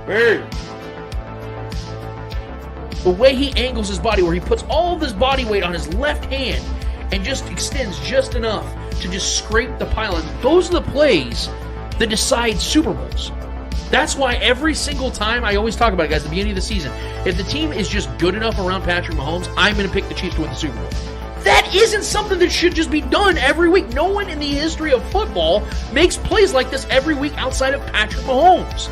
Hey. The way he angles his body, where he puts all of his body weight on his left hand and just extends just enough to just scrape the pylon. Those are the plays that decide Super Bowls. That's why every single time, I always talk about it, guys, at the beginning of the season, if the team is just good enough around Patrick Mahomes, I'm going to pick the Chiefs to win the Super Bowl. That isn't something that should just be done every week. No one in the history of football makes plays like this every week outside of Patrick Mahomes.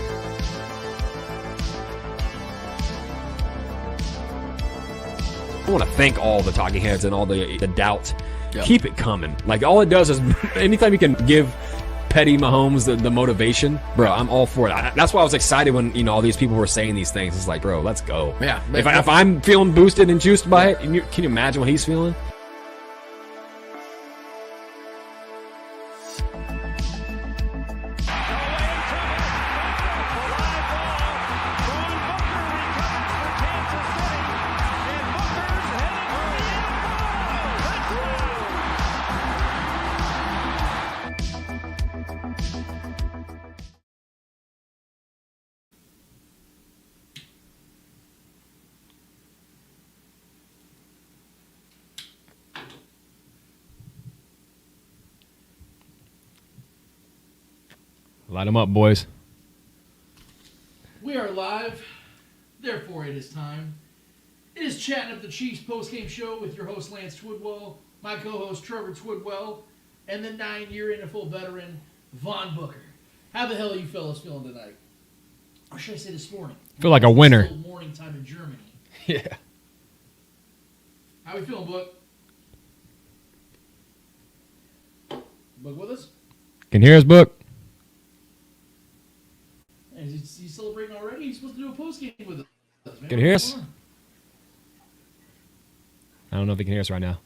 I want to thank all the talking heads and all the doubt. Yep. Keep it coming. Like, all it does is anytime you can give petty Mahomes the motivation, bro, I'm all for it. That's why I was excited when, all these people were saying these things. It's like, bro, let's go. Yeah. If I'm feeling boosted and juiced by it, can you imagine what he's feeling? Light them up, boys. We are live, therefore it is time. It is Chattin Up the Chiefs postgame show with your host Lance Twidwell, my co-host Trevor Twidwell, and the 9-year NFL veteran Vaughn Booker. How the hell are you fellas feeling tonight? Or should I say this morning? Feel like a winner. It's still morning time in Germany. Yeah. How we feeling, Book? Book with us? Can you hear us, Book? Is he celebrating already? He's supposed to do a postgame with us. Man. Can you hear us? I don't know if he can hear us right now.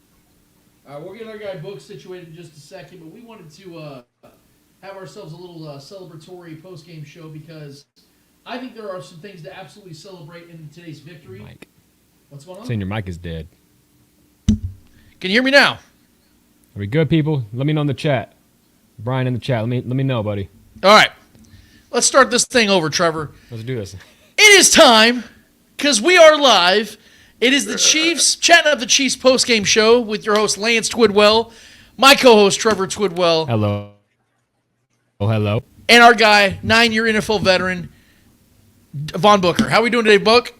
All right, we'll get our guy Book situated in just a second, but we wanted to have ourselves a little celebratory postgame show because I think there are some things to absolutely celebrate in today's victory. Mike. What's going on? Saying your mic is dead. Can you hear me now? Are we good, people? Let me know in the chat. Brian in the chat. Let me know, buddy. All right. Let's start this thing over, Trevor. Let's do this. It is time, because we are live. It is the Chiefs, Chatting Up the Chiefs postgame show with your host, Lance Twidwell, my co-host, Trevor Twidwell. Hello. Oh, hello. And our guy, 9-year NFL veteran, Vaughn Booker. How we doing today, Book?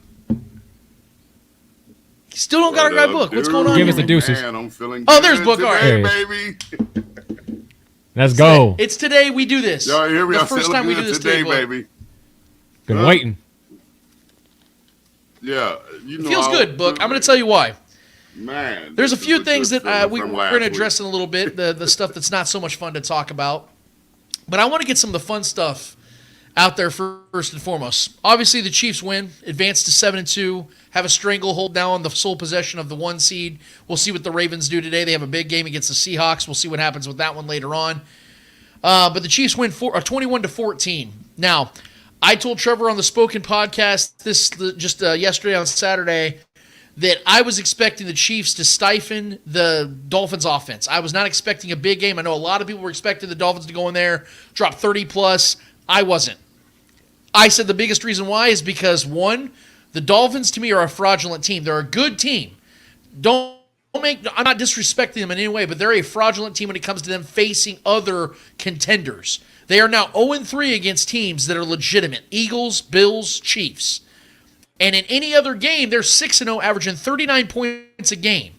Still don't got our guy Book. What's going on Give here? us the deuces. Man, I'm feeling Oh, there's Book. All today, right. baby. Let's go. It's today we do this. Y'all hear me? The I'm first feeling time we do good this today, Book. baby. Been waiting. Yeah, It feels good, Book. I'm going to tell you why. Man, There's a this few is things good that feeling we're from going last to address week. in a little bit, the stuff that's not so much fun to talk about. But I want to get some of the fun stuff out there first and foremost. Obviously, the Chiefs win, advance to 7-2, have a stranglehold now on the sole possession of the 1 seed. We'll see what the Ravens do today. They have a big game against the Seahawks. We'll see what happens with that one later on. But the Chiefs win 21-14. Now, I told Trevor on the Spoken podcast yesterday on Saturday that I was expecting the Chiefs to stifle the Dolphins' offense. I was not expecting a big game. I know a lot of people were expecting the Dolphins to go in there, drop 30+. I wasn't. I said the biggest reason why is because, one, the Dolphins to me are a fraudulent team. They're a good team. I'm not disrespecting them in any way, but they're a fraudulent team when it comes to them facing other contenders. They are now 0-3 against teams that are legitimate. Eagles, Bills, Chiefs. And in any other game, they're 6-0, averaging 39 points a game.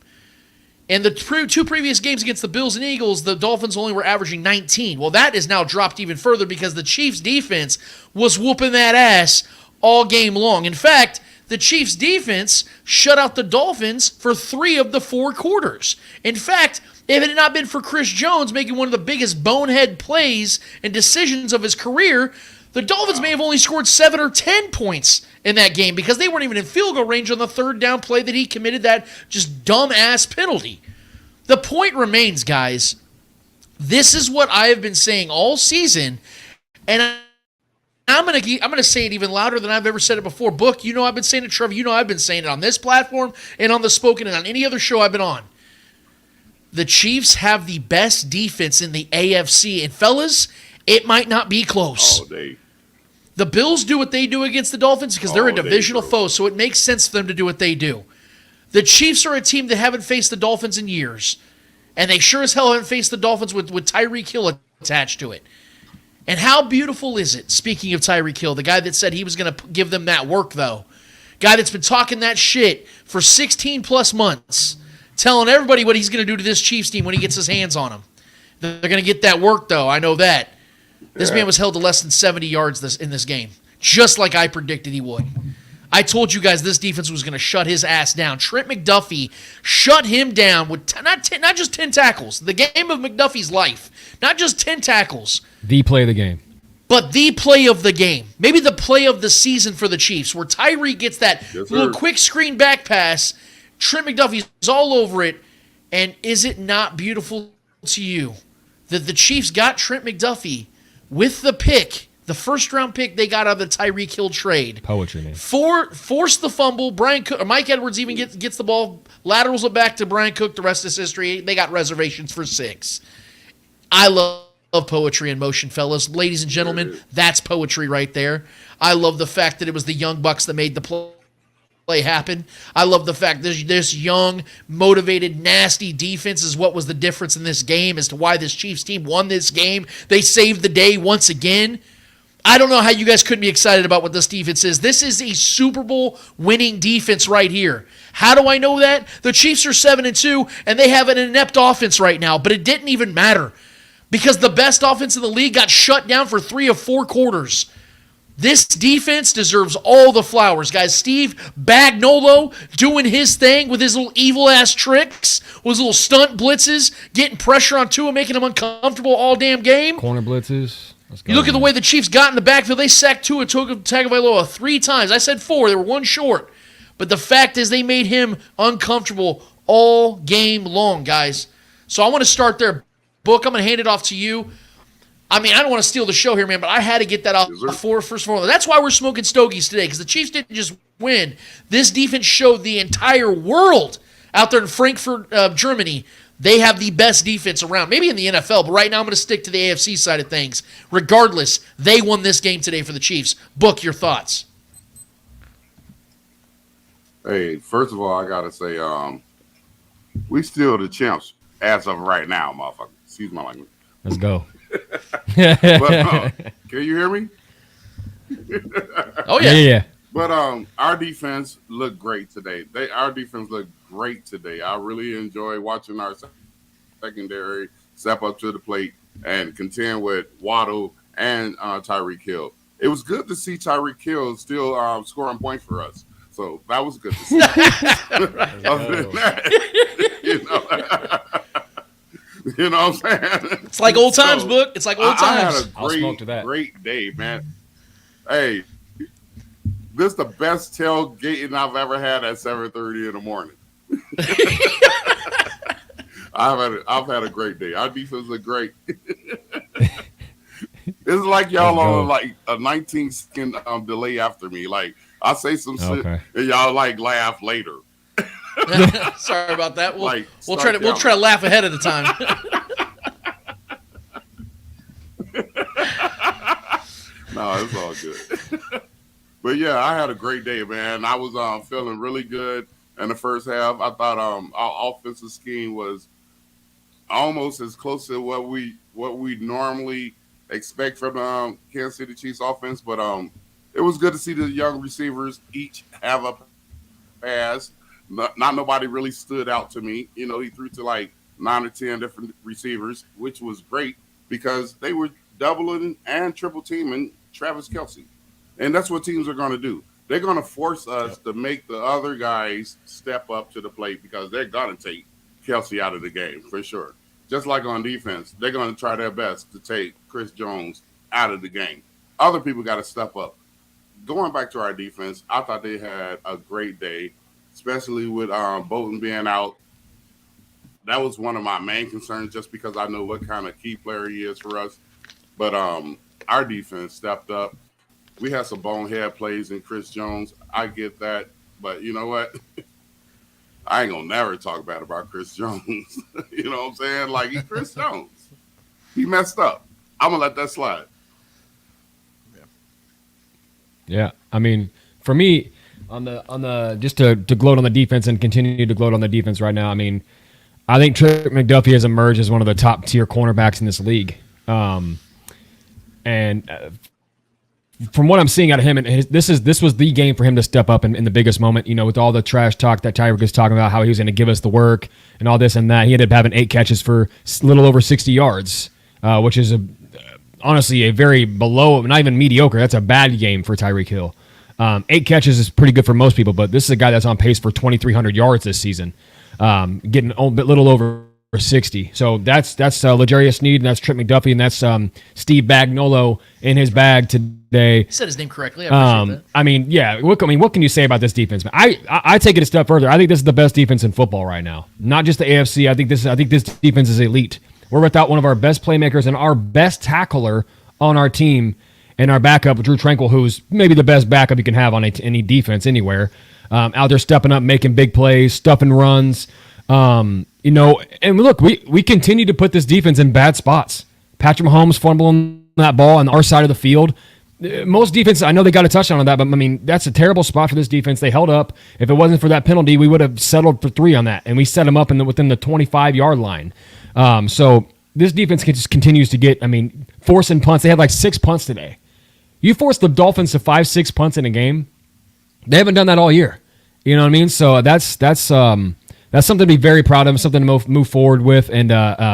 And the two previous games against the Bills and Eagles, the Dolphins only were averaging 19. Well, that is now dropped even further because the Chiefs' defense was whooping that ass all game long. In fact, the Chiefs' defense shut out the Dolphins for 3 of the 4 quarters. In fact, if it had not been for Chris Jones making one of the biggest bonehead plays and decisions of his career, the Dolphins may have only scored 7 or 10 points in that game because they weren't even in field goal range on the 3rd down play that he committed that just dumb-ass penalty. The point remains, guys, this is what I have been saying all season, and I'm gonna say it even louder than I've ever said it before. Book, you know I've been saying it. Trevor, you know I've been saying it on this platform and on the Spoken and on any other show I've been on. The Chiefs have the best defense in the AFC, and fellas, it might not be close. All day. The Bills do what they do against the Dolphins because they're a divisional do. foe, so it makes sense for them to do what they do. The Chiefs are a team that haven't faced the Dolphins in years, and they sure as hell haven't faced the Dolphins with Tyreek Hill attached to it. And how beautiful is it, speaking of Tyreek Hill, the guy that said he was going to give them that work, though, guy that's been talking that shit for 16-plus months, telling everybody what he's going to do to this Chiefs team when he gets his hands on them. They're going to get that work, though. I know that. This man was held to less than 70 yards in this game, just like I predicted he would. I told you guys this defense was going to shut his ass down. Trent McDuffie shut him down with not just 10 tackles. The game of McDuffie's life. Not just 10 tackles. The play of the game. But the play of the game. Maybe the play of the season for the Chiefs, where Tyree gets that little quick screen back pass. Trent McDuffie's all over it. And is it not beautiful to you that the Chiefs got Trent McDuffie with the pick, the first-round pick they got out of the Tyreek Hill trade? Poetry, man. Force the fumble. Mike Edwards even gets the ball, laterals it back to Brian Cook. The rest is history. They got reservations for 6. I love poetry in motion, fellas. Ladies and gentlemen, that's poetry right there. I love the fact that it was the Young Bucks that made the play happen. I love the fact that this young, motivated, nasty defense is what was the difference in this game as to why this Chiefs team won this game. They saved the day once again. I don't know how you guys couldn't be excited about what this defense is. This is a Super Bowl winning defense right here. How do I know that? The Chiefs are 7-2, and they have an inept offense right now, but it didn't even matter because the best offense in the league got shut down for 3 of 4 quarters. This defense deserves all the flowers, guys. Steve Bagnolo doing his thing with his little evil-ass tricks, with his little stunt blitzes, getting pressure on Tua, making him uncomfortable all damn game. Corner blitzes. You look at the way the Chiefs got in the backfield. They sacked Tua Tagovailoa 3 times. I said 4. They were 1 short. But the fact is they made him uncomfortable all game long, guys. So I want to start there. Book, I'm going to hand it off to you. I mean, I don't want to steal the show here, man, but I had to get that out before first of all. That's why we're smoking stogies today, because the Chiefs didn't just win. This defense showed the entire world out there in Frankfurt, Germany, they have the best defense around. Maybe in the NFL, but right now I'm going to stick to the AFC side of things. Regardless, they won this game today for the Chiefs. Book, your thoughts. Hey, first of all, I got to say, we still the champs as of right now, motherfucker. Excuse my language. Let's go. But, can you hear me? Oh, yeah. Yeah. But our defense looked great today. Our defense looked great today. I really enjoy watching our secondary step up to the plate and contend with Waddle and Tyreek Hill. It was good to see Tyreek Hill still scoring points for us. So that was good to see. Other than that, you know what I'm saying? It's like old times, Book. It's like old times. I had a great day, man. Hey, this is the best tailgating I've ever had at 7:30 in the morning. I've had a great day. Our defense look great. It's like y'all on like a 19-second delay after me. Like I say some shit and y'all like laugh later. Sorry about that. We'll try to laugh ahead of the time. No, it's all good. But yeah, I had a great day, man. I was feeling really good in the first half. I thought our offensive scheme was almost as close to what we normally expect from the Kansas City Chiefs offense. But it was good to see the young receivers each have a pass. Not nobody really stood out to me. You know, he threw to like 9 or 10 different receivers, which was great because they were doubling and triple teaming Travis Kelce. And that's what teams are going to do. They're going to force us to make the other guys step up to the plate because they're going to take Kelce out of the game for sure. Just like on defense, they're going to try their best to take Chris Jones out of the game. Other people got to step up. Going back to our defense, I thought they had a great day, especially with Bolton being out. That was one of my main concerns just because I know what kind of key player he is for us. But our defense stepped up. We had some bonehead plays in Chris Jones. I get that. But you know what? I ain't going to never talk bad about Chris Jones. You know what I'm saying? Like, he's Chris Jones. He messed up. I'm going to let that slide. Yeah, I mean, for me, on the just to gloat on the defense and continue to gloat on the defense right now. I mean, I think Trent McDuffie has emerged as one of the top tier cornerbacks in this league. From what I'm seeing out of him, and this was the game for him to step up in the biggest moment. You know, with all the trash talk that Tyreek was talking about, how he was going to give us the work and all this and that. He ended up having 8 catches for a little over 60 yards, which is honestly a very below, not even mediocre. That's a bad game for Tyreek Hill. 8 catches is pretty good for most people, but this is a guy that's on pace for 2,300 yards this season, getting a little over 60. So that's L'Jarius Sneed, and that's Trent McDuffie, and that's Steve Bagnolo in his bag today. You said his name correctly. I appreciate that. I mean, yeah. What can you say about this defense, man? I take it a step further. I think this is the best defense in football right now. Not just the AFC. I think this defense is elite. We're without one of our best playmakers and our best tackler on our team, and our backup, Drew Tranquil, who's maybe the best backup you can have on any defense anywhere. Out there stepping up, making big plays, stuffing runs. You know, and look, we continue to put this defense in bad spots. Patrick Mahomes fumbling that ball on our side of the field. Most defenses, I know they got a touchdown on that, but I mean, that's a terrible spot for this defense. They held up. If it wasn't for that penalty, we would have settled for 3 on that, and we set them up within the 25-yard line. So this defense just continues to get, I mean, forcing punts. They had like 6 punts today. You force the Dolphins to 5-6 punts in a game. They haven't done that all year. You know what I mean? So that's something to be very proud of, something to move forward with, and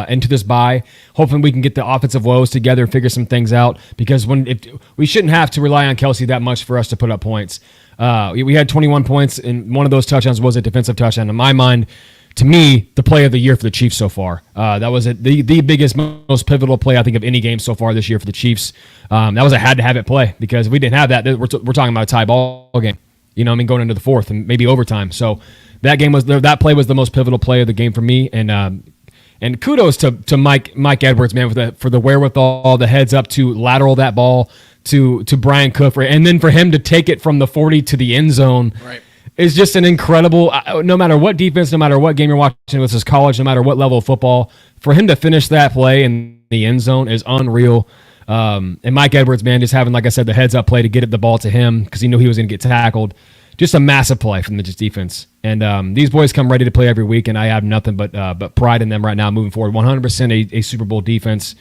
into this bye. Hopefully we can get the offensive woes together and figure some things out, because we shouldn't have to rely on Kelsey that much for us to put up points. We had 21 points, and one of those touchdowns was a defensive touchdown. In my mind, to me, the play of the year for the Chiefs so far. That was the biggest, most pivotal play, I think, of any game so far this year for the Chiefs. That was a had-to-have-it play, because if we didn't have that, we're talking about a tie ball game. You know what I mean? Going into the fourth and maybe overtime. So that play was the most pivotal play of the game for me. And kudos to Mike Edwards, man, for the wherewithal, the heads up to lateral that ball to Brian Cook, and then for him to take it from the 40 to the end zone. Right. Is just an incredible, no matter what defense, no matter what game you're watching, this is college, no matter what level of football, for him to finish that play in the end zone is unreal. And Mike Edwards, man, just having, like I said, the heads-up play to get the ball to him because he knew he was going to get tackled. Just a massive play from the defense. And these boys come ready to play every week, and I have nothing but pride in them right now moving forward. 100% a Super Bowl defense.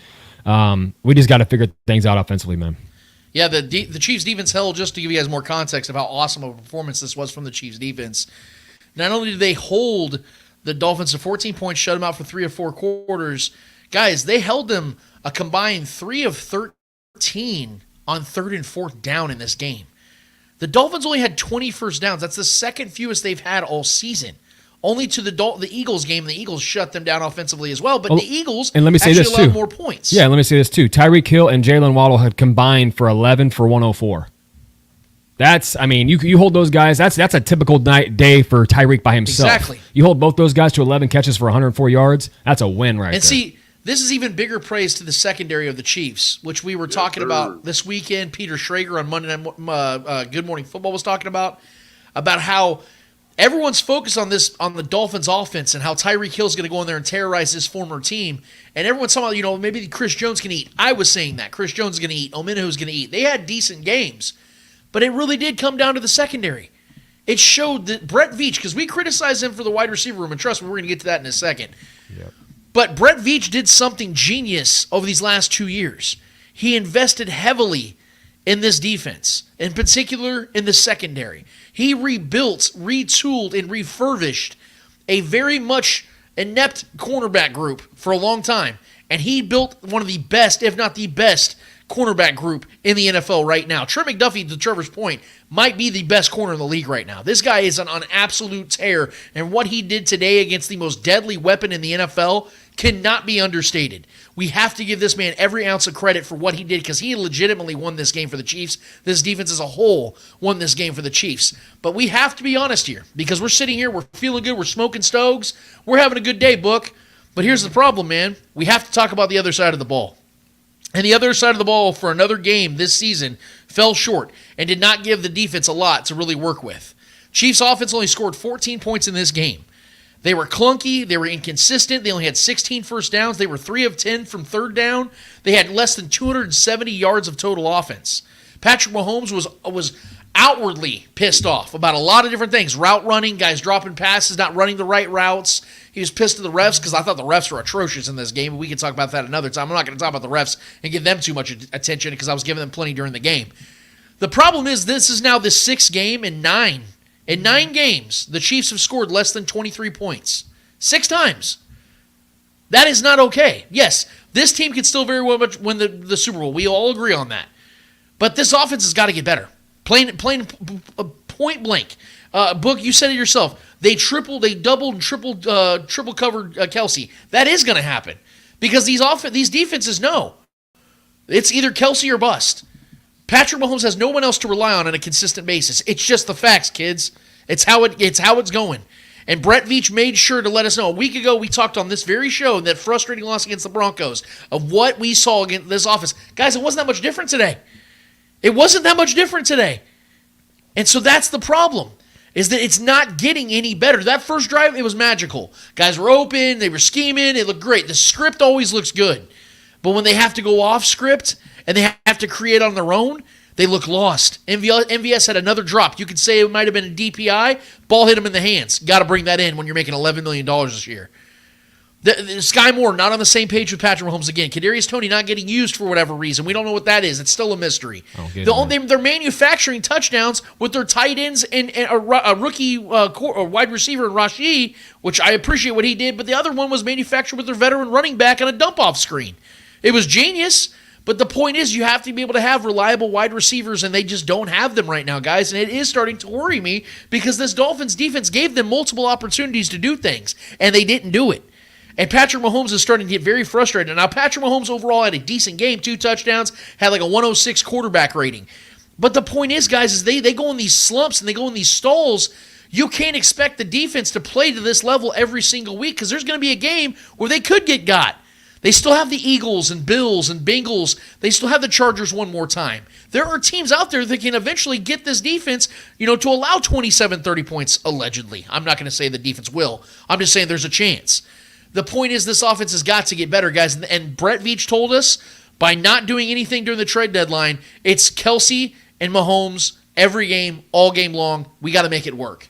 We just got to figure things out offensively, man. Yeah, the Chiefs defense held, just to give you guys more context of how awesome of a performance this was from the Chiefs defense. Not only did they hold the Dolphins to 14 points, shut them out for 3 or 4 quarters, guys, they held them a combined 3 of 13 on 3rd and 4th down in this game. The Dolphins only had 20 first downs. That's the second fewest they've had all season. Only to the Eagles game, and the Eagles shut them down offensively as well. But the Eagles actually allowed more points. Yeah, let me say this too. Tyreek Hill and Jalen Waddle had combined for 11 for 104. That's, I mean, you hold those guys. That's a typical day for Tyreek by himself. Exactly. You hold both those guys to 11 catches for 104 yards. That's a win right there. And see, this is even bigger praise to the secondary of the Chiefs, which we were talking about this weekend. Peter Schrager on Monday Night Good Morning Football was talking about how everyone's focused on the Dolphins offense and how Tyreek Hill's going to go in there and terrorize his former team. And everyone's talking about, maybe Chris Jones can eat. I was saying that. Chris Jones is going to eat. Omenahu's going to eat. They had decent games. But it really did come down to the secondary. It showed that Brett Veach, because we criticized him for the wide receiver room, and trust me, we're going to get to that in a second. Yep. But Brett Veach did something genius over these last 2 years. He invested heavily in this defense, in particular in the secondary. He rebuilt, retooled, and refurbished a very much inept cornerback group for a long time. And he built one of the best, if not the best, cornerback group in the NFL right now. Trent McDuffie, to Trevor's point, might be the best corner in the league right now. This guy is on absolute tear, and what he did today against the most deadly weapon in the NFL cannot be understated. We have to give this man every ounce of credit for what he did, because he legitimately won this game for the Chiefs. This defense as a whole won this game for the Chiefs. But we have to be honest here, because we're sitting here, we're feeling good, we're smoking stoves, we're having a good day, Book. But here's the problem, man. We have to talk about the other side of the ball. And the other side of the ball for another game this season fell short and did not give the defense a lot to really work with. Chiefs offense only scored 14 points in this game. They were clunky. They were inconsistent. They only had 16 first downs. They were 3 of 10 from 3rd down. They had less than 270 yards of total offense. Patrick Mahomes was outwardly pissed off about a lot of different things. Route running, guys dropping passes, not running the right routes. He was pissed at the refs because I thought the refs were atrocious in this game, but we can talk about that another time. I'm not going to talk about the refs and give them too much attention because I was giving them plenty during the game. The problem is this is now the 6th game in 9. In 9 games, the Chiefs have scored less than 23 points. 6 times. That is not okay. Yes, this team could still very well win the Super Bowl. We all agree on that. But this offense has got to get better. Plain point blank. Book, you said it yourself. They doubled, and triple covered Kelsey. That is going to happen because these defenses know it's either Kelsey or bust. Patrick Mahomes has no one else to rely on a consistent basis. It's just the facts, kids. It's how it's going. And Brett Veach made sure to let us know. A week ago, we talked on this very show, that frustrating loss against the Broncos, of what we saw against this offense. Guys, it wasn't that much different today. It wasn't that much different today. And so that's the problem, is that it's not getting any better. That first drive, it was magical. Guys were open. They were scheming. It looked great. The script always looks good. But when they have to go off script and they have to create on their own, they look lost. MVS had another drop. You could say it might have been a DPI. Ball hit him in the hands. Got to bring that in when you're making $11 million this year. Sky Moore not on the same page with Patrick Mahomes again. Kadarius Toney not getting used for whatever reason. We don't know what that is. It's still a mystery. They're manufacturing touchdowns with their tight ends and a rookie wide receiver in Rashee, which I appreciate what he did, but the other one was manufactured with their veteran running back on a dump-off screen. It was genius. But the point is, you have to be able to have reliable wide receivers, and they just don't have them right now, guys. And it is starting to worry me because this Dolphins defense gave them multiple opportunities to do things, and they didn't do it. And Patrick Mahomes is starting to get very frustrated. Now, Patrick Mahomes overall had a decent game, 2 touchdowns, had like a 106 quarterback rating. But the point is, guys, is they go in these slumps and they go in these stalls. You can't expect the defense to play to this level every single week because there's going to be a game where they could get got. They still have the Eagles and Bills and Bengals. They still have the Chargers one more time. There are teams out there that can eventually get this defense, to allow 27, 30 points, allegedly. I'm not going to say the defense will. I'm just saying there's a chance. The point is this offense has got to get better, guys. And Brett Veach told us by not doing anything during the trade deadline, it's Kelsey and Mahomes every game, all game long. We got to make it work.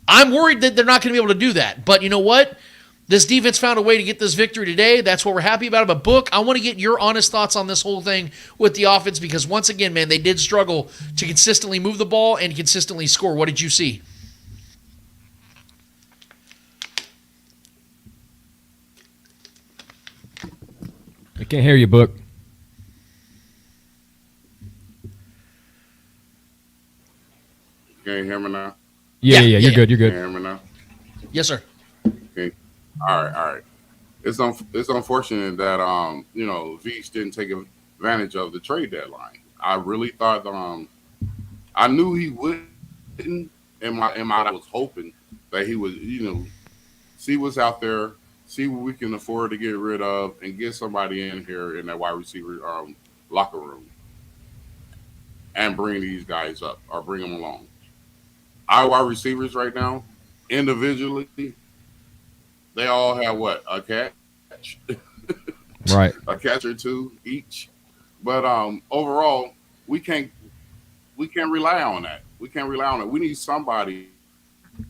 I'm worried that they're not going to be able to do that. But you know what? This defense found a way to get this victory today. That's what we're happy about. But, Book, I want to get your honest thoughts on this whole thing with the offense because, once again, man, they did struggle to consistently move the ball and consistently score. What did you see? I can't hear you, Book. Can you hear me now? Yeah, you're good. You're good. Can you hear me now? Yes, sir. Okay. All right. It's unfortunate that Veach didn't take advantage of the trade deadline. I really thought I knew he wouldn't. I was hoping that he would see what's out there, see what we can afford to get rid of, and get somebody in here in that wide receiver locker room, and bring these guys up or bring them along. Our wide receivers right now, individually, they all have what? A catch? Right. A catch or two each. But overall, we can't rely on that. We can't rely on it. We need somebody,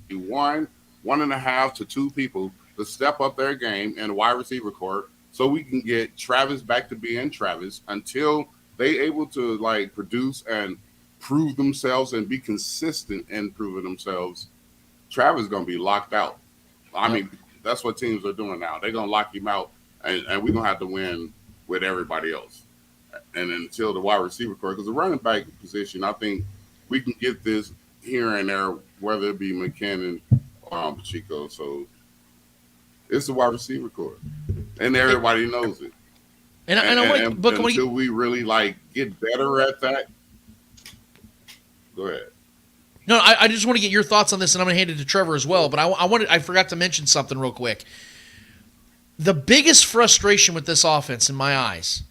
1.5 to 2 people to step up their game in the wide receiver court so we can get Travis back to being Travis until they able to produce and prove themselves and be consistent in proving themselves. Travis is going to be locked out. I mean, that's what teams are doing now. They're going to lock him out, and we're going to have to win with everybody else. And until the wide receiver court, because the running back position, I think we can get this here and there, whether it be McKinnon or Pacheco. So it's the wide receiver court, and everybody knows it. And until we really get better at that. Go ahead. No, I just want to get your thoughts on this, and I'm going to hand it to Trevor as well. But I forgot to mention something real quick. The biggest frustration with this offense, in my eyes,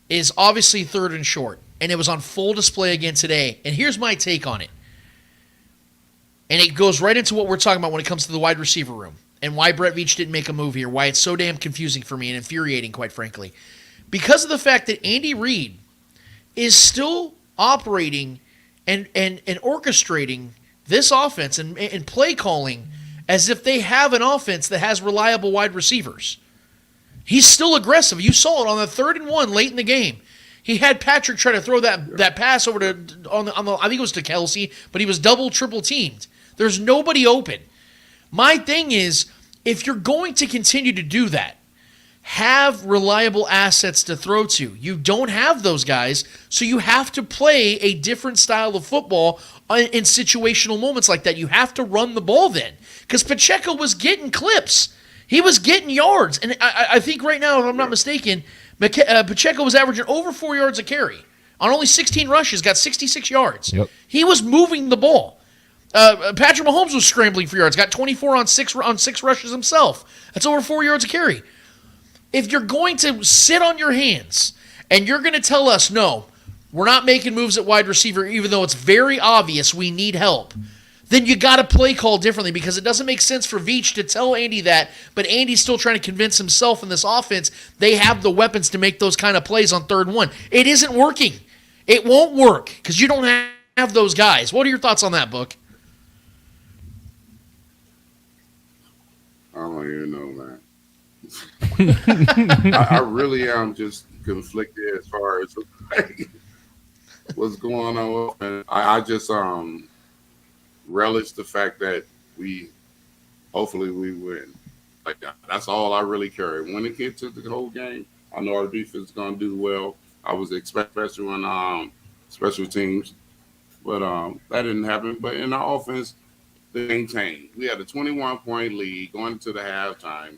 is obviously 3rd and short, and it was on full display again today. And here's my take on it. And it goes right into what we're talking about when it comes to the wide receiver room and why Brett Veach didn't make a move here, why it's so damn confusing for me and infuriating, quite frankly. Because of the fact that Andy Reid is still operating and orchestrating this offense and play calling as if they have an offense that has reliable wide receivers. He's still aggressive. You saw it on the 3rd and 1 late in the game. He had Patrick try to throw that pass over to on the I think it was to Kelsey, but he was double, triple teamed. There's nobody open. My thing is, if you're going to continue to do that, have reliable assets to throw to. You don't have those guys, so you have to play a different style of football in situational moments like that. You have to run the ball then, because Pacheco was getting clips. He was getting yards. And I think right now, if I'm not mistaken, Pacheco was averaging over 4 yards a carry on only 16 rushes, got 66 yards. Yep. He was moving the ball. Patrick Mahomes was scrambling for yards, got 24 on six rushes himself. That's over 4 yards a carry. If you're going to sit on your hands and you're going to tell us, no, we're not making moves at wide receiver, even though it's very obvious we need help, then you got to play call differently, because it doesn't make sense for Veach to tell Andy that, but Andy's still trying to convince himself in this offense they have the weapons to make those kind of plays on 3rd and 1. It isn't working. It won't work because you don't have those guys. What are your thoughts on that, Book? I don't even know, man. I really am just conflicted as far as what's going on. And I just relish the fact that hopefully we win. Like, that's all I really care. When it gets to the whole game, I know our defense is going to do well. I was expecting, especially on special teams, but that didn't happen. But in our offense, they maintained. We had a 21-point lead going into the halftime.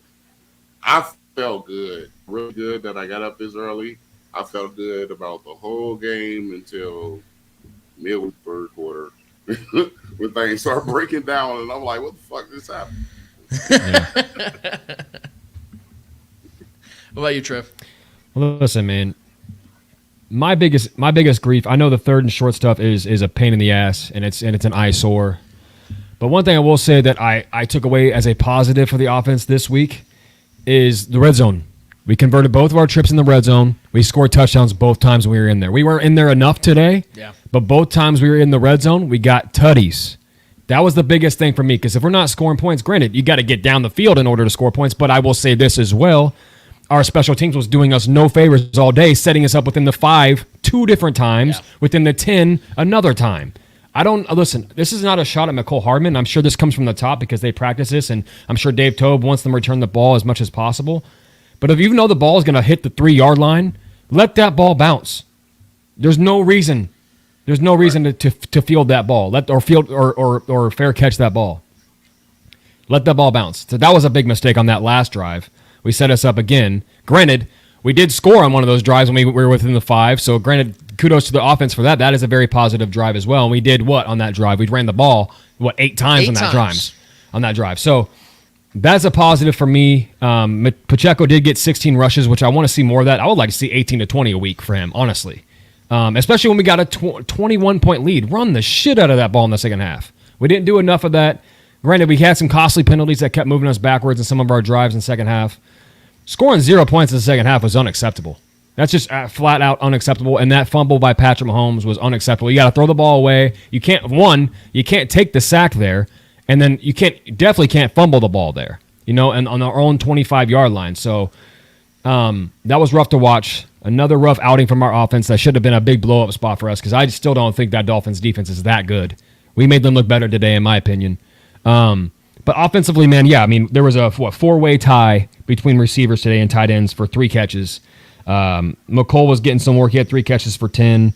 I felt good, really good that I got up this early. I felt good about the whole game until middle 3rd quarter when things start breaking down, and I'm like, what the fuck just happened? What about you, Trev? Well, listen, man. My biggest grief. I know the 3rd and short stuff is a pain in the ass, and it's an eyesore. But one thing I will say that I took away as a positive for the offense this week is the red zone. We converted both of our trips in the red zone. We scored touchdowns both times we were in there. We weren't in there enough today, but both times we were in the red zone, we got tutties. That was the biggest thing for me, because if we're not scoring points, granted, you got to get down the field in order to score points, but I will say this as well. Our special teams was doing us no favors all day, setting us up within the 5 2 different times, within the 10 another time. Listen, this is not a shot at McCole Hardman. I'm sure this comes from the top because they practice this, and I'm sure Dave Toub wants them to return the ball as much as possible. But if you know the ball is going to hit the 3-yard line, let that ball bounce. There's no reason to field that ball. Or fair catch that ball. Let that ball bounce. So that was a big mistake on that last drive. We set us up again. Granted, we did score on one of those drives when we were within the 5. So granted, kudos to the offense for that. That is a very positive drive as well. And we did what on that drive? We ran the ball 8 times on that drive. So that's a positive for me. Pacheco did get 16 rushes, which I want to see more of that. I would like to see 18 to 20 a week for him, honestly. Especially when we got a 21-point lead. Run the shit out of that ball in the second half. We didn't do enough of that. Granted, we had some costly penalties that kept moving us backwards in some of our drives in the second half. Scoring 0 points in the second half was unacceptable. That's just flat out unacceptable. And that fumble by Patrick Mahomes was unacceptable. You got to throw the ball away. You can't take the sack there, and then you definitely can't fumble the ball there. And on our own 25-yard line. So that was rough to watch. Another rough outing from our offense. That should have been a big blow-up spot for us, because I still don't think that Dolphins defense is that good. We made them look better today, in my opinion. But offensively, man, there was a 4-way tie between receivers today and tight ends for 3 catches. McCole was getting some work. He had 3 catches for 10.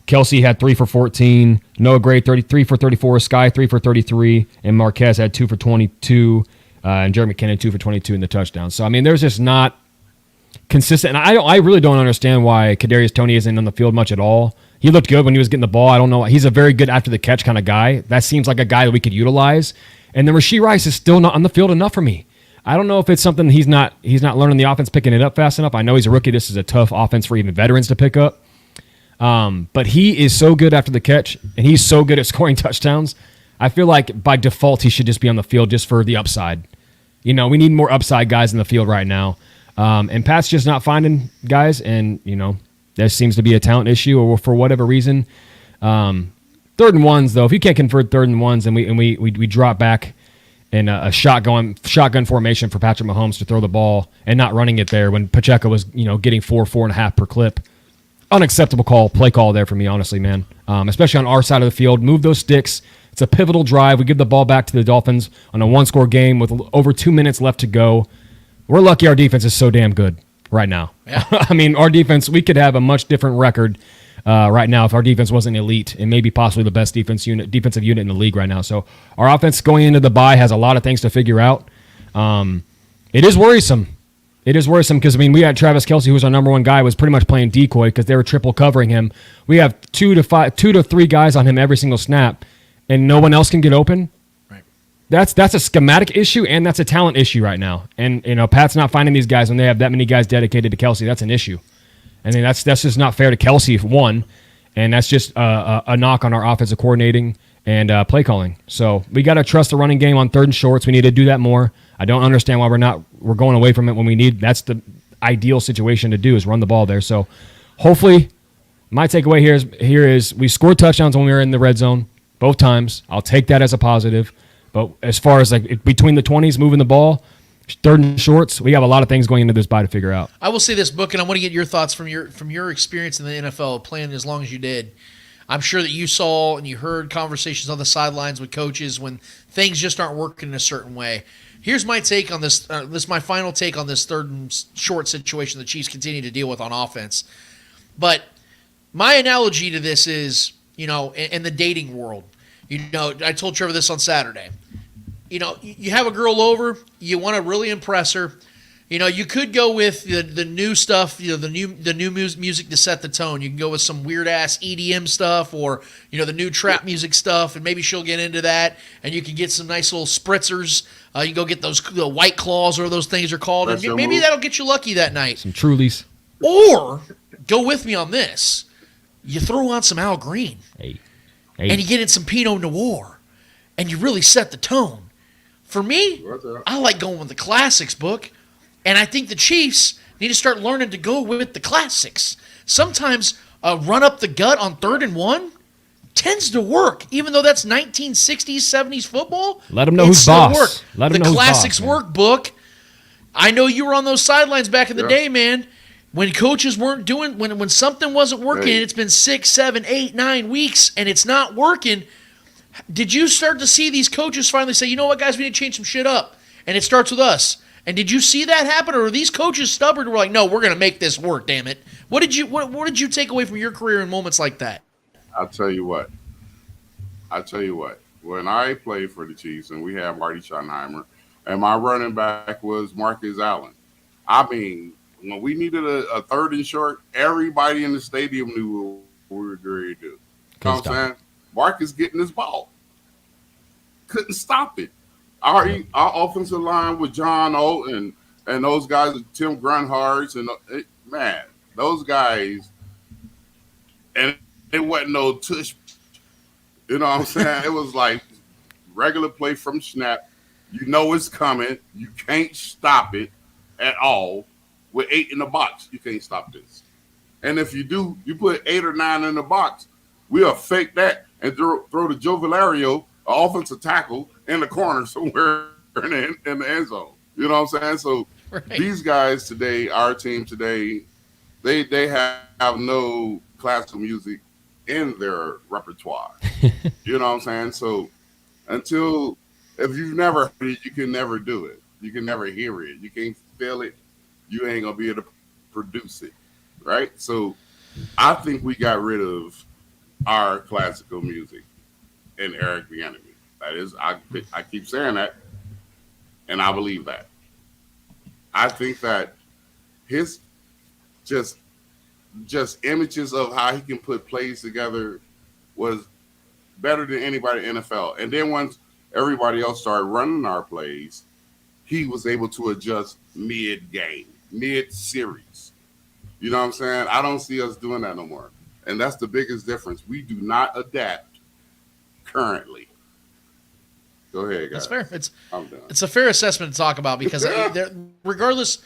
Kelsey had 3 for 14. Noah Gray, 33 for 34. Sky, 3 for 33. And Marquez had 2 for 22. And Jerry McKinnon, 2 for 22 in the touchdown. So, there's just not consistent. And I really don't understand why Kadarius Toney isn't on the field much at all. He looked good when he was getting the ball. I don't know. He's a very good after-the-catch kind of guy. That seems like a guy that we could utilize. And then Rashee Rice is still not on the field enough for me. I don't know if it's something he's not learning the offense, picking it up fast enough. I know he's a rookie. This is a tough offense for even veterans to pick up. But he is so good after the catch, and he's so good at scoring touchdowns. I feel like by default he should just be on the field just for the upside. We need more upside guys in the field right now. And Pat's just not finding guys, and There seems to be a talent issue, or for whatever reason. 3rd and 1s, though, if you can't convert 3rd and 1s, and we drop back in a shotgun formation for Patrick Mahomes to throw the ball and not running it there when Pacheco was getting 4.5 per clip. Unacceptable play call there for me, honestly, man. Especially on our side of the field. Move those sticks. It's a pivotal drive. We give the ball back to the Dolphins on a 1-score game with over 2 minutes left to go. We're lucky our defense is so damn good right now. Yeah. I mean, our defense, we could have a much different record right now if our defense wasn't elite and maybe possibly the best defensive unit in the league right now. So our offense going into the bye has a lot of things to figure out. It is worrisome. It is worrisome because, we had Travis Kelce, who was our number one guy, was pretty much playing decoy because they were triple covering him. We have 2 to 3 guys on him every single snap, and no one else can get open. Right. That's a schematic issue, and that's a talent issue right now. And, Pat's not finding these guys when they have that many guys dedicated to Kelce. That's an issue. I mean, that's just not fair to Kelce, one, and that's just a knock on our offensive coordinating and play calling. So we got to trust the running game on 3rd and shorts. We need to do that more. I don't understand why we're going away from it when we need. That's the ideal situation to do, is run the ball there. So hopefully, my takeaway here is we scored touchdowns when we were in the red zone both times. I'll take that as a positive. But as far as between the 20s, moving the ball, 3rd and shorts, we have a lot of things going into this bye to figure out. I will say this, Book, and I want to get your thoughts from your experience in the NFL, playing as long as you did. I'm sure that you saw and you heard conversations on the sidelines with coaches when things just aren't working in a certain way. Here's my take on this. This is my final take on this 3rd and short situation the Chiefs continue to deal with on offense. But my analogy to this is, in the dating world. I told Trevor this on Saturday. You have a girl over, you want to really impress her. You could go with the new stuff, the new music to set the tone. You can go with some weird ass EDM stuff, or the new trap music stuff, and maybe she'll get into that. And you can get some nice little spritzers. You can go get those White Claws, or those things are called, and maybe that'll get you lucky that night. Some Trulies. Or go with me on this. You throw on some Al Green, and you get in some Pinot Noir, and you really set the tone. For me, I like going with the classics, Book. And I think the Chiefs need to start learning to go with the classics. Sometimes a run up the gut on 3rd and 1 tends to work, even though that's 1960s, 70s football. Let them know who's boss. Let them know who's boss. The classics work, Book. I know you were on those sidelines back in the day, man. When coaches weren't doing, when something wasn't working, and it's been 6, 7, 8, 9 weeks, and it's not working. Did you start to see these coaches finally say, you know what, guys, we need to change some shit up? And it starts with us. And did you see that happen, or are these coaches stubborn? We're like, no, we're going to make this work, damn it. What did you take away from your career in moments like that? I'll tell you what. When I played for the Chiefs and we had Marty Schottenheimer, and my running back was Marcus Allen. I mean, when we needed a 3rd and short, everybody in the stadium knew what we were going to do. You know what I'm saying? Marcus getting his ball. Couldn't stop it. Our offensive line with John O and those guys, Tim Grunhards, and man, those guys, and it wasn't no tush. You know what I'm saying? It was like regular play from snap. You know it's coming. You can't stop it at all. With 8 in the box, you can't stop this. And if you do, you put 8 or 9 in the box, we'll fake that and throw the Joe Valerio, offensive tackle, in the corner somewhere in the end zone. You know what I'm saying? So These guys today, our team today, they have no classical music in their repertoire. You know what I'm saying? So if you've never heard it, you can never do it. You can never hear it. You can't feel it. You ain't going to be able to produce it. Right? So I think we got rid of our classical music in Eric Bieniemy. That is, I keep saying that, and I believe that. I think that his just images of how he can put plays together was better than anybody in the NFL. And then once everybody else started running our plays, he was able to adjust mid-game, mid-series. You know what I'm saying? I don't see us doing that no more. And that's the biggest difference. We do not adapt currently. Go ahead, guys. That's fair. It's a fair assessment to talk about because regardless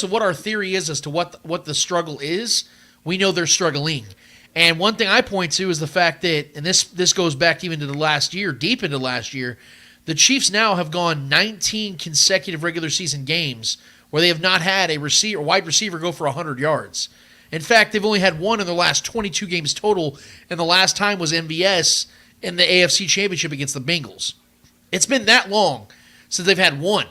of what our theory is as to what the struggle is, we know they're struggling. And one thing I point to is the fact that, and this goes back even to the last year, deep into last year, the Chiefs now have gone 19 consecutive regular season games where they have not had a wide receiver go for 100 yards. In fact, they've only had one in the last 22 games total, and the last time was MVS in the AFC Championship against the Bengals. It's been that long since they've had one.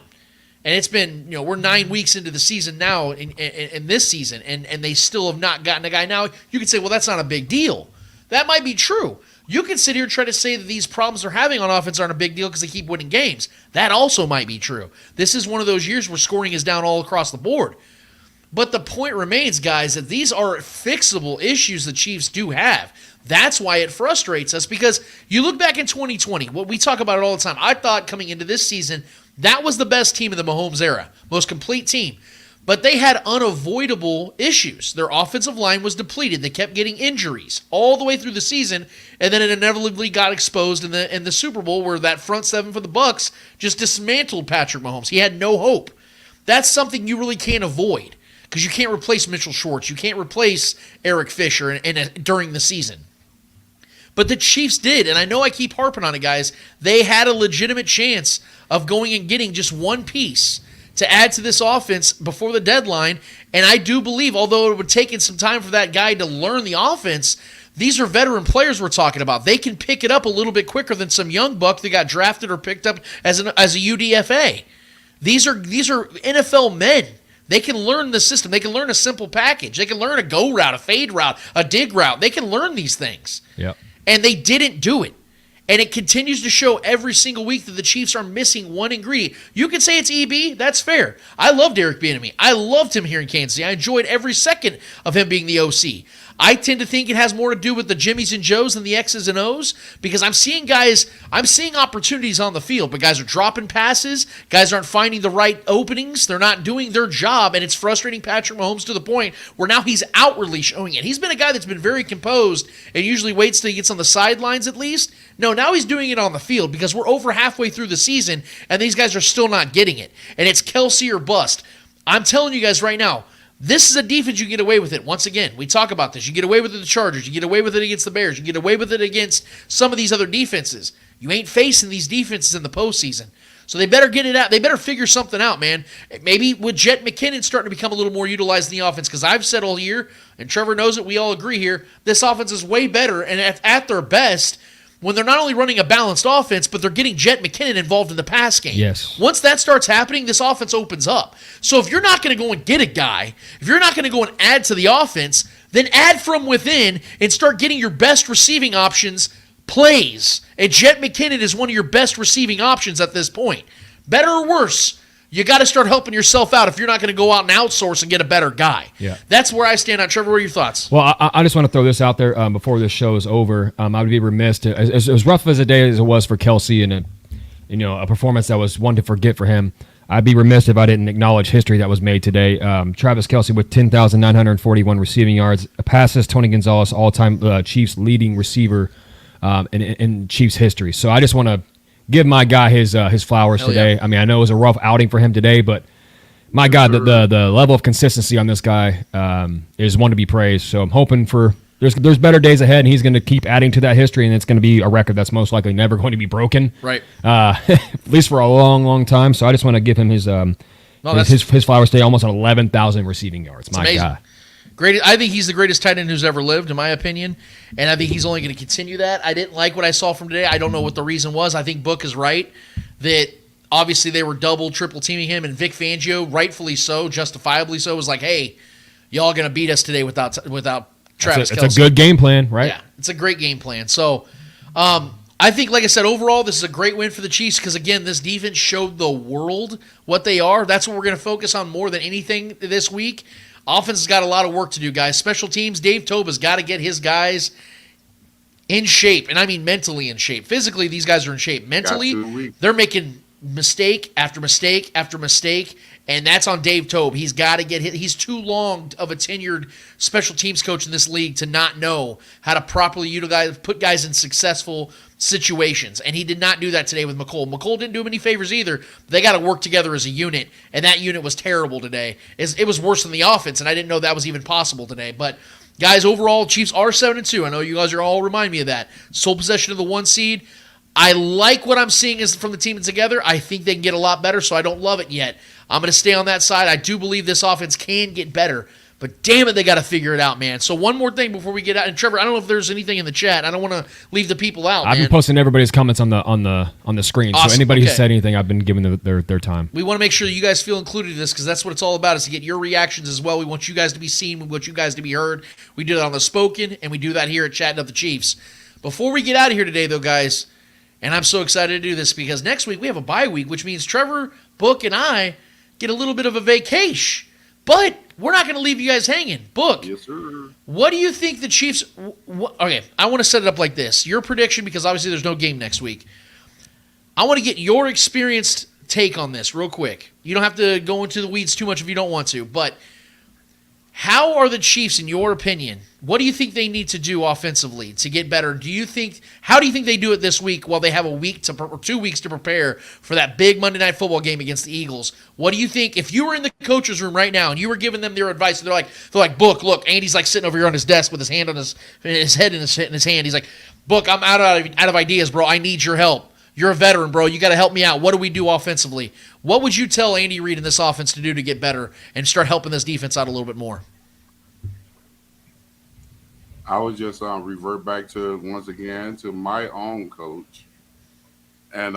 And it's been, we're 9 weeks into the season now in this season, and they still have not gotten a guy. Now, you could say, well, that's not a big deal. That might be true. You can sit here and try to say that these problems they're having on offense aren't a big deal because they keep winning games. That also might be true. This is one of those years where scoring is down all across the board. But the point remains, guys, that these are fixable issues the Chiefs do have. That's why it frustrates us, because you look back in 2020, what we talk about it all the time. I thought coming into this season, that was the best team in the Mahomes era, most complete team. But they had unavoidable issues. Their offensive line was depleted. They kept getting injuries all the way through the season, and then it inevitably got exposed in the Super Bowl where that front seven for the Bucs just dismantled Patrick Mahomes. He had no hope. That's something you really can't avoid because you can't replace Mitchell Schwartz. You can't replace Eric Fisher during the season. But the Chiefs did, and I know I keep harping on it, guys. They had a legitimate chance of going and getting just one piece to add to this offense before the deadline, and I do believe, although it would take some time for that guy to learn the offense, these are veteran players we're talking about. They can pick it up a little bit quicker than some young buck that got drafted or picked up as a UDFA. These are NFL men. They can learn the system. They can learn a simple package. They can learn a go route, a fade route, a dig route. They can learn these things. Yep. And they didn't do it. And it continues to show every single week that the Chiefs are missing one ingredient. You can say it's EB. That's fair. I loved Eric Bieniemy. I loved him here in Kansas City. I enjoyed every second of him being the OC. I tend to think it has more to do with the Jimmies and Joes than the X's and O's because I'm seeing opportunities on the field, but guys are dropping passes. Guys aren't finding the right openings. They're not doing their job, and it's frustrating Patrick Mahomes to the point where now he's outwardly showing it. He's been a guy that's been very composed and usually waits till he gets on the sidelines at least. No, now he's doing it on the field because we're over halfway through the season, and these guys are still not getting it. And it's Kelsey or bust. I'm telling you guys right now, this is a defense you can get away with it. Once again, we talk about this. You get away with it with the Chargers. You get away with it against the Bears. You get away with it against some of these other defenses. You ain't facing these defenses in the postseason. So they better get it out. They better figure something out, man. Maybe with Jet McKinnon starting to become a little more utilized in the offense, because I've said all year, and Trevor knows it, we all agree here, this offense is way better, and at their best, when they're not only running a balanced offense, but they're getting Jet McKinnon involved in the pass game. Yes. Once that starts happening, this offense opens up. So if you're not going to go and get a guy, if you're not going to go and add to the offense, then add from within and start getting your best receiving options plays. And Jet McKinnon is one of your best receiving options at this point. Better or worse, you got to start helping yourself out if you're not going to go out and outsource and get a better guy. Yeah. That's where I stand on. Trevor, what are your thoughts? Well, I just want to throw this out there before this show is over. I would be remiss to, as rough as a day as it was for Kelsey and a performance that was one to forget for him, I'd be remiss if I didn't acknowledge history that was made today. Travis Kelsey with 10,941 receiving yards, passes Tony Gonzalez, all-time Chiefs leading receiver in Chiefs history. So I just want to give my guy his flowers today. Yeah. I mean, I know it was a rough outing for him today, but my God, the level of consistency on this guy is one to be praised. So I'm hoping for there's better days ahead, and he's going to keep adding to that history, and it's going to be a record that's most likely never going to be broken. Right. At least for a long, long time. So I just want to give him his flowers today, almost 11,000 receiving yards. My God. Great. I think he's the greatest tight end who's ever lived, in my opinion, and I think he's only going to continue that. I didn't like what I saw from today. I don't know what the reason was. I think Book is right that obviously they were double, triple teaming him, and Vic Fangio, rightfully so, justifiably so, was like, hey, y'all going to beat us today without Travis Kelce. It's a good game plan, right? Yeah, it's a great game plan. So I think, like I said, overall, this is a great win for the Chiefs because, again, this defense showed the world what they are. That's what we're going to focus on more than anything this week. Offense has got a lot of work to do, guys. Special teams, Dave Tobe has got to get his guys in shape, and I mean mentally in shape. Physically, these guys are in shape. Mentally, they're making mistake after mistake after mistake, and that's on Dave Tobe. He's got to get hit. He's too long of a tenured special teams coach in this league to not know how to properly put guys in successful situations, and he did not do that today with McColl. McColl didn't do him any favors either. They got to work together as a unit, and that unit was terrible today. It was worse than the offense, and I didn't know that was even possible today. But Guys, overall, Chiefs are 7-2. I know you guys are all remind me of that. Sole possession of the 1 seed. I like what I'm seeing is from the team together. I think they can get a lot better, so I don't love it yet. I'm going to stay on that side. I do believe this offense can get better. But damn it, they got to figure it out, man. So one more thing before we get out. And Trevor, I don't know if there's anything in the chat. I don't want to leave the people out. I've been posting everybody's comments on the screen. Awesome. So anybody who said anything, I've been giving their time. We want to make sure that you guys feel included in this because that's what it's all about, is to get your reactions as well. We want you guys to be seen. We want you guys to be heard. We do that on the spoken, and we do that here at Chattin' Up the Chiefs. Before we get out of here today, though, guys, and I'm so excited to do this because next week we have a bye week, which means Trevor, Book, and I get a little bit of a vacation. But we're not going to leave you guys hanging. Book, yes, sir. What do you think the Chiefs okay, I want to set it up like this. Your prediction, because obviously there's no game next week. I want to get your experienced take on this real quick. You don't have to go into the weeds too much if you don't want to. But how are the Chiefs, in your opinion, what do you think they need to do offensively to get better? How do you think they do it this week while they have a week or 2 weeks to prepare for that big Monday Night Football game against the Eagles? What do you think if you were in the coach's room right now and you were giving them their advice? They're like, Book, look, Andy's like sitting over here on his desk with his hand on his head in his hand. He's like, Book, I'm out of ideas, bro. I need your help. You're a veteran, bro. You got to help me out. What do we do offensively? What would you tell Andy Reid in this offense to do to get better and start helping this defense out a little bit more? I would just revert back to once again to my own coach, and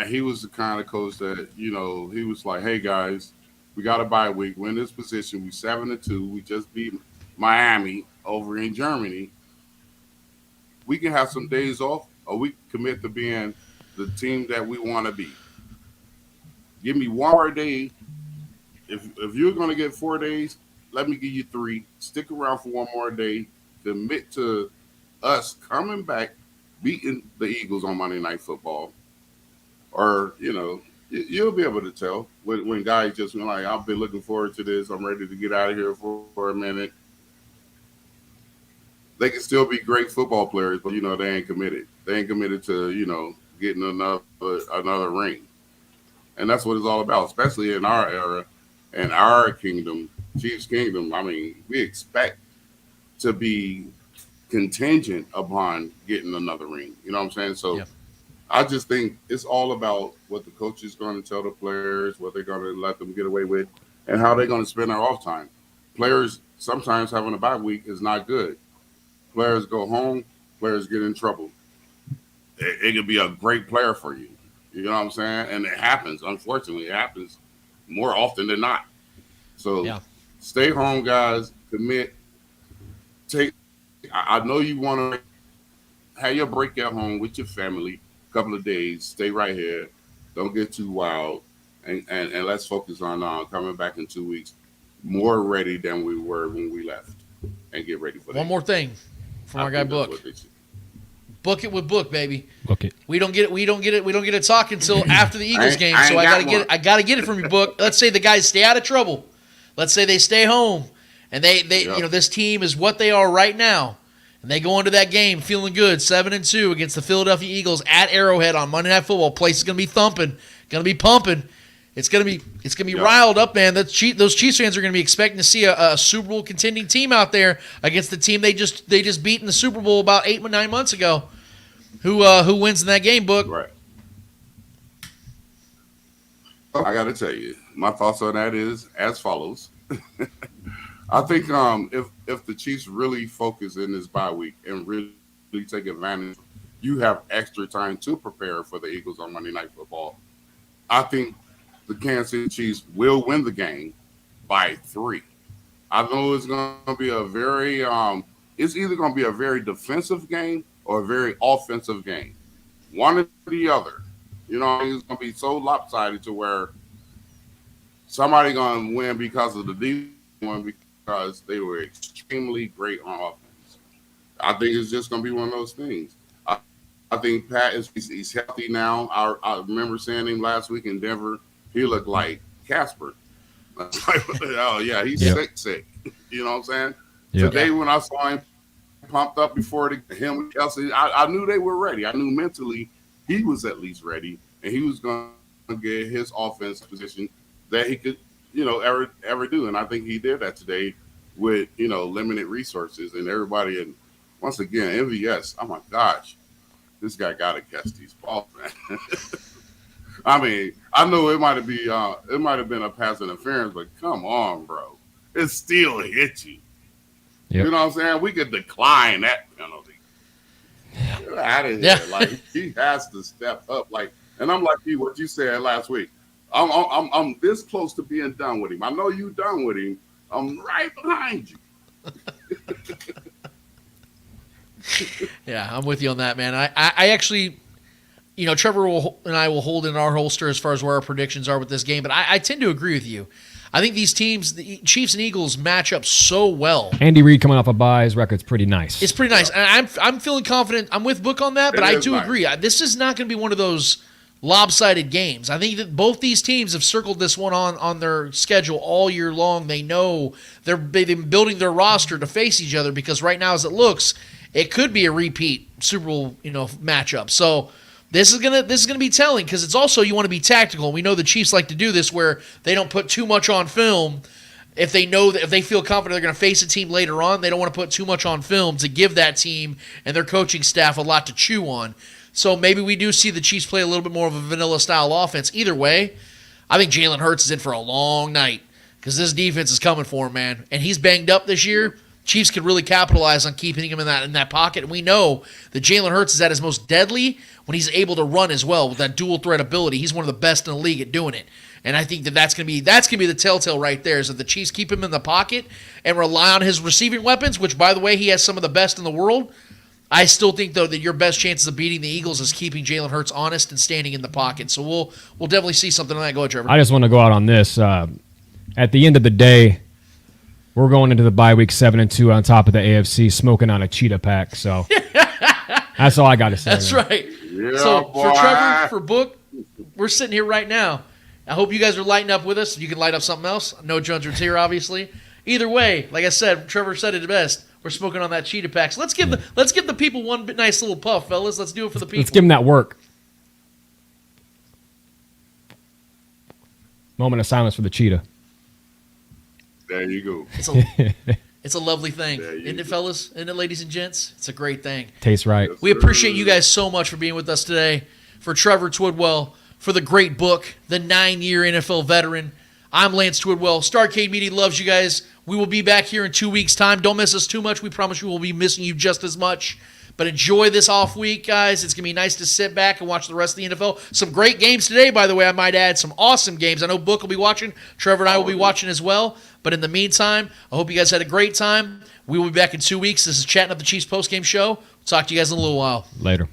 he was the kind of coach that he was like, "Hey guys, we got a bye week. We're in this position. We 7-2. We just beat Miami over in Germany. We can have some days off, or we commit to being the team that we want to be. Give me one more day. If you're going to get 4 days." Let me give you 3. Stick around for one more day. Commit to us coming back, beating the Eagles on Monday Night Football. Or, you'll be able to tell when guys just like, I've been looking forward to this. I'm ready to get out of here for a minute. They can still be great football players, but, they ain't committed. They ain't committed to, getting another ring. And that's what it's all about, especially in our era and our kingdom. Chiefs Kingdom, I mean, we expect to be contingent upon getting another ring. You know what I'm saying? So I just think it's all about what the coach is going to tell the players, what they're going to let them get away with, and how they're going to spend their off time. Players, sometimes having a bye week is not good. Players go home, players get in trouble. It could be a great player for you. You know what I'm saying? And it happens. Unfortunately, it happens more often than not. So stay home, guys. Commit. I know you want to have your break at home with your family, a couple of days. Stay right here. Don't get too wild. And let's focus on coming back in 2 weeks more ready than we were when we left. And get ready for that. One more thing from our guy Book. Book it with Book, baby. Book it. We don't get to talk until after the Eagles game. So I gotta get it from you, Book. Let's say the guys stay out of trouble. Let's say they stay home, and they this team is what they are right now, and they go into that game feeling good, 7-2 against the Philadelphia Eagles at Arrowhead on Monday Night Football. Place is gonna be thumping, gonna be pumping. It's gonna be riled up, man. Those Chiefs fans are gonna be expecting to see a Super Bowl contending team out there against the team they just beat in the Super Bowl about 8 or 9 months ago. Who wins in that game, Book? Right. I got to tell you, my thoughts on that is as follows. I think if the Chiefs really focus in this bye week and really take advantage, you have extra time to prepare for the Eagles on Monday Night Football. I think the Kansas City Chiefs will win the game by 3. I know it's going to be it's either going to be a very defensive game or a very offensive game. One or the other. It's going to be so lopsided to where somebody going to win because of the defense, because they were extremely great on offense. I think it's just going to be one of those things. I think Pat he's healthy now. I remember seeing him last week in Denver. He looked like Casper. Oh, yeah, he's sick. You know what I'm saying? Yep. Today when I saw him pumped up before him and Kelsey, I knew they were ready. I knew mentally he was at least ready, and he was going to get his offense position that he could, ever do. And I think he did that today. with limited resources and everybody. And once again, MVS. Oh my gosh, this guy got to catch these balls, man. I mean, I know it might have been a pass interference, but come on, bro, it still hit you. Yep. You know what I'm saying? We could decline that penalty. Get out of here! Like he has to step up. Like, and I'm like you, what you said last week. I'm this close to being done with him. I know you done with him. I'm right behind you. Yeah, I'm with you on that, man. I actually, Trevor and I will hold in our holster as far as where our predictions are with this game, but I tend to agree with you. I think these teams, the Chiefs and Eagles, match up so well. Andy Reid coming off a bye, his record's pretty nice. It's pretty nice, and I'm feeling confident. I'm with Book on that, but I do agree. This is not going to be one of those lopsided games. I think that both these teams have circled this one on their schedule all year long. They know they've been building their roster to face each other because right now, as it looks, it could be a repeat Super Bowl matchup. So this is gonna be telling because it's also you want to be tactical. We know the Chiefs like to do this where they don't put too much on film. If they know that if they feel confident they're going to face a team later on, they don't want to put too much on film to give that team and their coaching staff a lot to chew on. So maybe we do see the Chiefs play a little bit more of a vanilla-style offense. Either way, I think Jalen Hurts is in for a long night because this defense is coming for him, man. And he's banged up this year. Chiefs could really capitalize on keeping him in that pocket. And we know that Jalen Hurts is at his most deadly when he's able to run as well with that dual threat ability. He's one of the best in the league at doing it. And I think that's gonna be the telltale right there is that the Chiefs keep him in the pocket and rely on his receiving weapons, which by the way he has some of the best in the world. I still think though that your best chances of beating the Eagles is keeping Jalen Hurts honest and standing in the pocket. So we'll definitely see something on that. Go ahead, Trevor. I just want to go out on this. At the end of the day, we're going into the bye week 7-2 on top of the AFC, smoking on a cheetah pack. So that's all I got to say. That's man. right. Yeah, so boy. for Trevor, for Book, we're sitting here right now. I hope you guys are lighting up with us. You can light up something else. No judgments here, obviously. Either way, like I said, Trevor said it best. We're smoking on that cheetah pack. So let's give the people one nice little puff, fellas. Let's do it for the people. Let's give them that work. Moment of silence for the cheetah. There you go. It's a lovely thing, isn't it, fellas? Isn't it, ladies and gents? It's a great thing. Tastes right. We appreciate you guys so much for being with us today. For Trevor Twidwell, for the great Book, the 9-year NFL veteran. I'm Lance Twidwell. Starcade Media loves you guys. We will be back here in 2 weeks' time. Don't miss us too much. We promise you we'll be missing you just as much. But enjoy this off week, guys. It's going to be nice to sit back and watch the rest of the NFL. Some great games today, by the way, I might add. Some awesome games. I know Book will be watching. Trevor and I will be watching as well. But in the meantime, I hope you guys had a great time. We will be back in 2 weeks. This is Chattin' Up the Chiefs postgame show. We'll talk to you guys in a little while. Later.